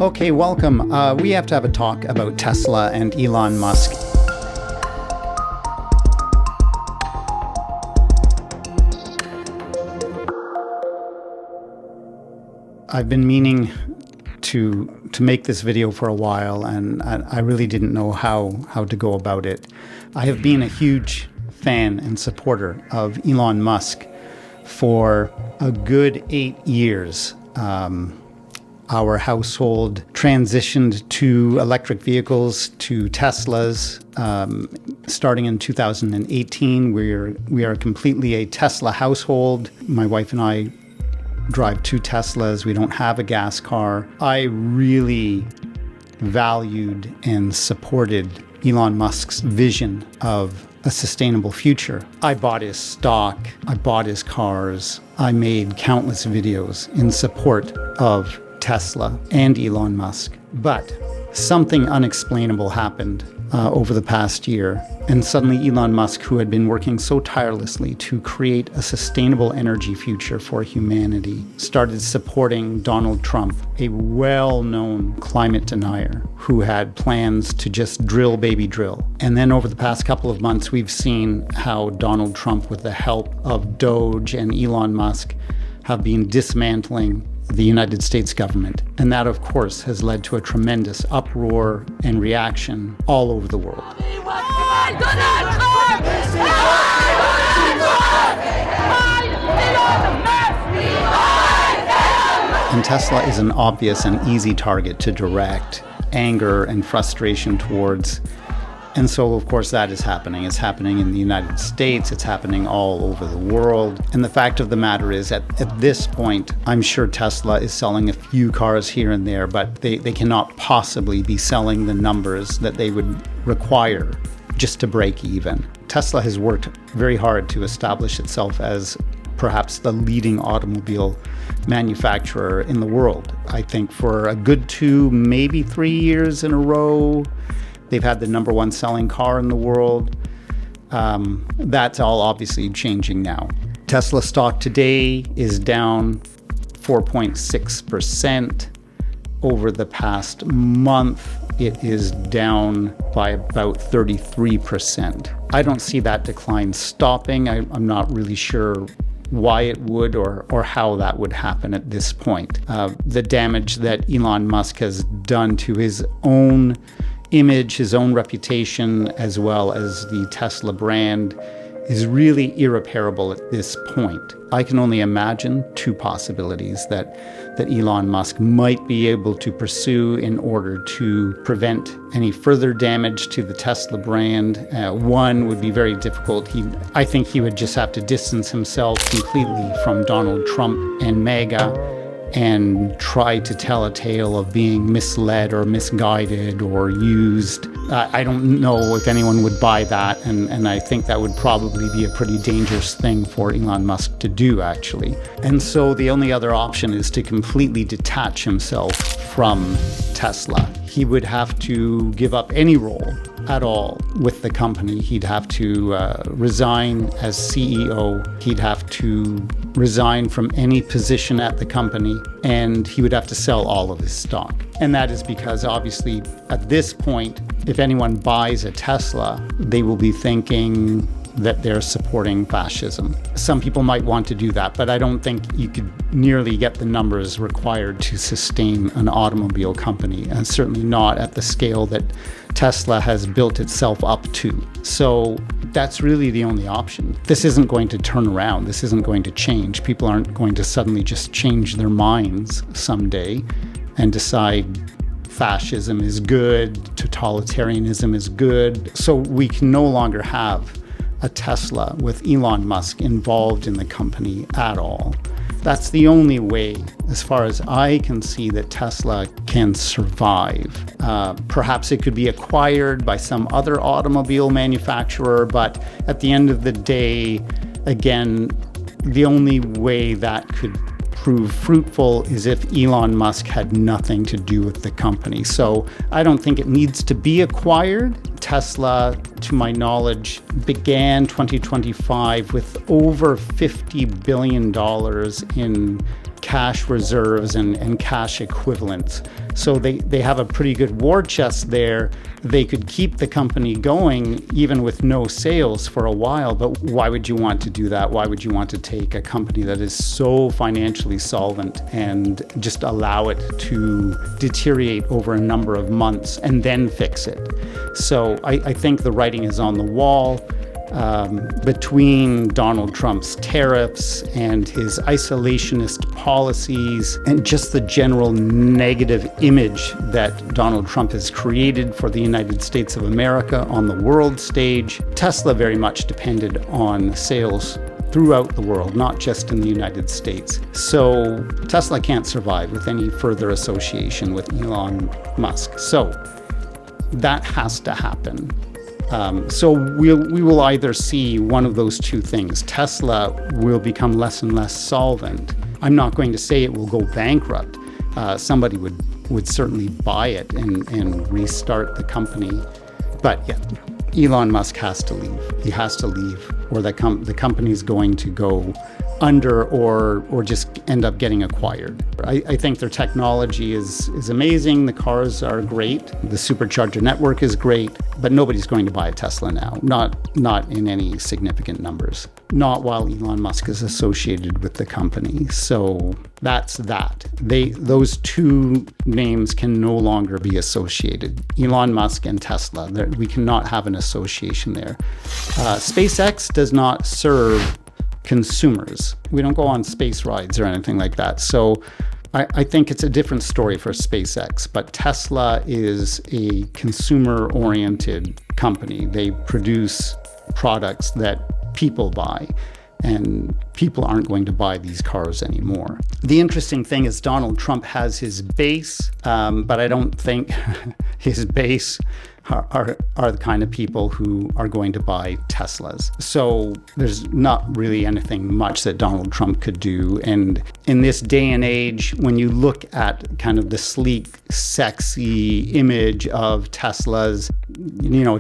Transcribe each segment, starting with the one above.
Okay, welcome. We have to have a talk about Tesla and Elon Musk. I've been meaning to make this video for a while, and I really didn't know how to go about it. I have been a huge fan and supporter of Elon Musk for a good 8 years. Our household transitioned to electric vehicles, to Teslas, starting in 2018. We are completely a Tesla household. My wife and I drive 2 Teslas. We don't have a gas car. I really valued and supported Elon Musk's vision of a sustainable future. I bought his stock. I bought his cars. I made countless videos in support of Tesla and Elon Musk. But something unexplainable happened over the past year. And suddenly Elon Musk, who had been working so tirelessly to create a sustainable energy future for humanity, started supporting Donald Trump, a well-known climate denier who had plans to just drill, baby, drill. And then over the past couple of months, we've seen how Donald Trump, with the help of DOGE and Elon Musk, have been dismantling the United States government. And that, of course, has led to a tremendous uproar and reaction all over the world. And Tesla is an obvious and easy target to direct anger and frustration towards. And so, of course, that is happening. It's happening in the United States. It's happening all over the world. And the fact of the matter is, at this point, I'm sure Tesla is selling a few cars here and there, but they cannot possibly be selling the numbers that they would require just to break even. Tesla has worked very hard to establish itself as perhaps the leading automobile manufacturer in the world. I think for a good 2, maybe 3 years in a row, they've had the number 1 selling car in the world. That's all obviously changing now. Tesla stock today is down 4.6%. Over the past month, it is down by about 33%. I don't see that decline stopping. I'm not really sure why it would or how that would happen at this point. The damage that Elon Musk has done to his own image, his own reputation, as well as the Tesla brand, is really irreparable at this point. I can only imagine 2 possibilities that Elon Musk might be able to pursue in order to prevent any further damage to the Tesla brand. One would be very difficult. I think he would just have to distance himself completely from Donald Trump and MAGA and try to tell a tale of being misled or misguided or used. I don't know if anyone would buy that, and I think that would probably be a pretty dangerous thing for Elon Musk to do, actually. And so the only other option is to completely detach himself from Tesla. He would have to give up any role at all with the company. He'd have to resign as CEO. He'd have to resign from any position at the company, and he would have to sell all of his stock. And that is because, obviously, at this point, if anyone buys a Tesla, they will be thinking that they're supporting fascism. Some people might want to do that, but I don't think you could nearly get the numbers required to sustain an automobile company, and certainly not at the scale that Tesla has built itself up to. So that's really the only option. This isn't going to turn around. This isn't going to change. People aren't going to suddenly just change their minds someday and decide fascism is good, totalitarianism is good. So we can no longer have a Tesla with Elon Musk involved in the company at all. That's the only way, as far as I can see, that Tesla can survive. Perhaps it could be acquired by some other automobile manufacturer, but at the end of the day, again, the only way that could prove fruitful is if Elon Musk had nothing to do with the company. So I don't think it needs to be acquired. Tesla, to my knowledge, began 2025 with over $50 billion in cash reserves and cash equivalents. So they have a pretty good war chest there. They could keep the company going even with no sales for a while, but why would you want to do that? Why would you want to take a company that is so financially solvent and just allow it to deteriorate over a number of months and then fix it? So I think the writing is on the wall. Between Donald Trump's tariffs and his isolationist policies and just the general negative image that Donald Trump has created for the United States of America on the world stage, Tesla very much depended on sales throughout the world, not just in the United States. So Tesla can't survive with any further association with Elon Musk. So that has to happen. So we will either see one of those two things. Tesla will become less and less solvent. I'm not going to say it will go bankrupt. Somebody would certainly buy it and restart the company. But yeah, Elon Musk has to leave. He has to leave, or the company's going to go under or just end up getting acquired. I think their technology is amazing. The cars are great. The supercharger network is great, but nobody's going to buy a Tesla now. Not in any significant numbers. Not while Elon Musk is associated with the company. So that's that. Those two names can no longer be associated. Elon Musk and Tesla. We cannot have an association there. SpaceX does not serve consumers. We don't go on space rides or anything like that. So I think it's a different story for SpaceX, but Tesla is a consumer-oriented company. They produce products that people buy, and people aren't going to buy these cars anymore. The interesting thing is Donald Trump has his base, but I don't think his base are the kind of people who are going to buy Teslas. So there's not really anything much that Donald Trump could do. And in this day and age, when you look at kind of the sleek, sexy image of Teslas,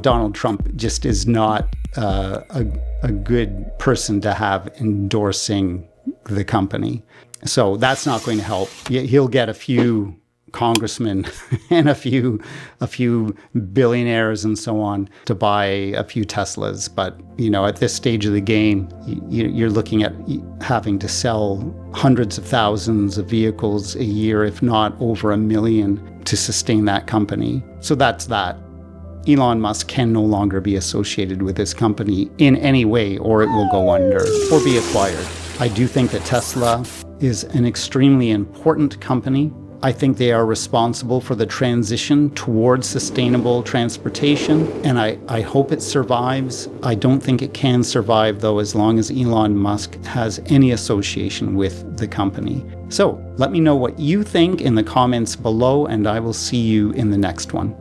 Donald Trump just is not a good person to have endorsing the company. So that's not going to help. He'll get a few congressmen and a few billionaires and so on to buy a few Teslas. But, at this stage of the game, you're looking at having to sell hundreds of thousands of vehicles a year, if not over 1 million, to sustain that company. So that's that. Elon Musk can no longer be associated with this company in any way, or it will go under or be acquired. I do think that Tesla is an extremely important company. I think they are responsible for the transition towards sustainable transportation, and I hope it survives. I don't think it can survive, though, as long as Elon Musk has any association with the company. So let me know what you think in the comments below, and I will see you in the next one.